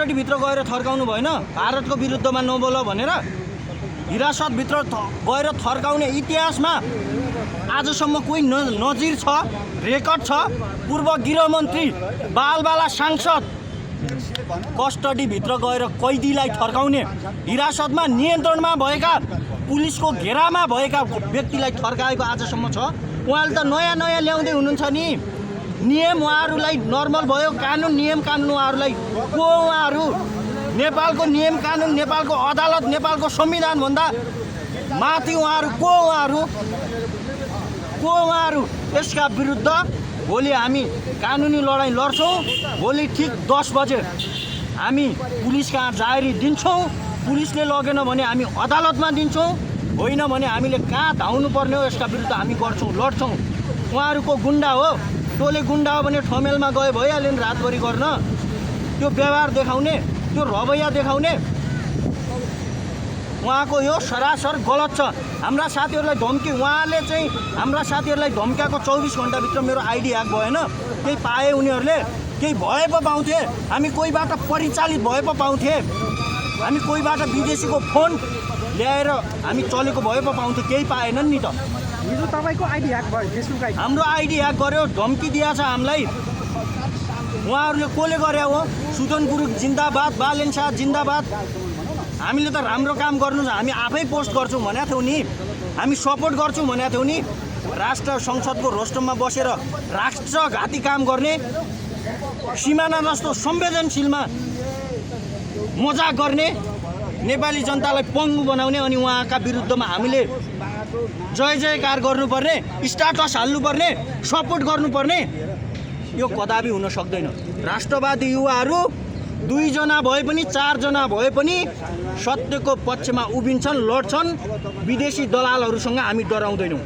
कस्टडीभित्र गएर थर्काउनु भएन भारतको विरुद्धमा नबोल भनेर हिरासतभित्र गएर थर्काउने इतिहासमा आजसम्म कोही नजिर छ रेकर्ड छ पूर्व गृहमन्त्री बालबाला सांसद कस्टडीभित्र गएर कैदीलाई थर्काउने हिरासतमा नियन्त्रणमा भएका पुलिसको घेरामा भएका व्यक्तिलाई थर्काएको आजसम्म छ। उहाँले त नयाँ नयाँ ल्याउँदै हुनुहुन्छ नि नियम उहाँहरूलाई नर्मल भयो कानुन नियम कानुन उहाँहरूलाई को उहाँहरू नेपालको नियम कानुन नेपालको अदालत नेपालको संविधानभन्दा माथि उहाँहरू को उहाँहरू यसका विरुद्ध भोलि हामी कानुनी लडाइँ लड्छौँ। भोलि ठिक 10 बजे हामी पुलिस कहाँ जाहेरी दिन्छौँ। पुलिसले लगेन भने हामी अदालतमा दिन्छौँ होइन भने हामीले कहाँ धाउनु पर्ने हो यसका विरुद्ध हामी गर्छौँ लड्छौँ। उहाँहरूको गुन्डा हो टोले गुन्डा हो भने ठमेलमा गए भइहाल्यो नि रातभरि गर्न त्यो व्यवहार देखाउने त्यो रवैया देखाउने उहाँको यो सरासर गलत छ। हाम्रा साथीहरूलाई धम्की उहाँले चाहिँ हाम्रा साथीहरूलाई धम्काएको 24 घण्टाभित्र मेरो आइडी ह्याक भएन केही पाए उनीहरूले केही भए पो पाउँथे हामी कोहीबाट परिचालित भए पो पाउँथे हामी कोहीबाट विदेशीको फोन ल्याएर हामी चलेको भए पो पाउँथे केही पाएनन् नि त। हिजो तपाईको आइडी ह्याक भयो फेसबुक आइडी हाम्रो आइडी ह्याक गर्यो धम्की दिएको छ हामीलाई उहाँहरूले कसले गरे हो सुदन गुरुङ जिन्दाबाद बालेन शाह जिन्दाबाद हामीले त राम्रो काम गर्नु छ हामी आफै पोस्ट गर्छौँ भनेको थियौँ नि हामी सपोर्ट गर्छौँ भनेको थियौँ नि राष्ट्र संसदको रोस्टरमा बसेर राष्ट्रघाती काम गर्ने सिमाना जस्तो संवेदनशीलमा मजाक गर्ने नेपाली जनतालाई पङ्गु बनाउने अनि उहाँका विरुद्धमा हामीले जय जयकार गर्नुपर्ने स्ट्याटस हाल्नुपर्ने सपोर्ट गर्नुपर्ने यो कदापि हुन सक्दैन। राष्ट्रवादी युवाहरू 2 जना भए पनि 4 जना भए पनि सत्यको पक्षमा उभिन्छन् लड्छन् विदेशी दलालहरूसँग हामी डराउँदैनौँ।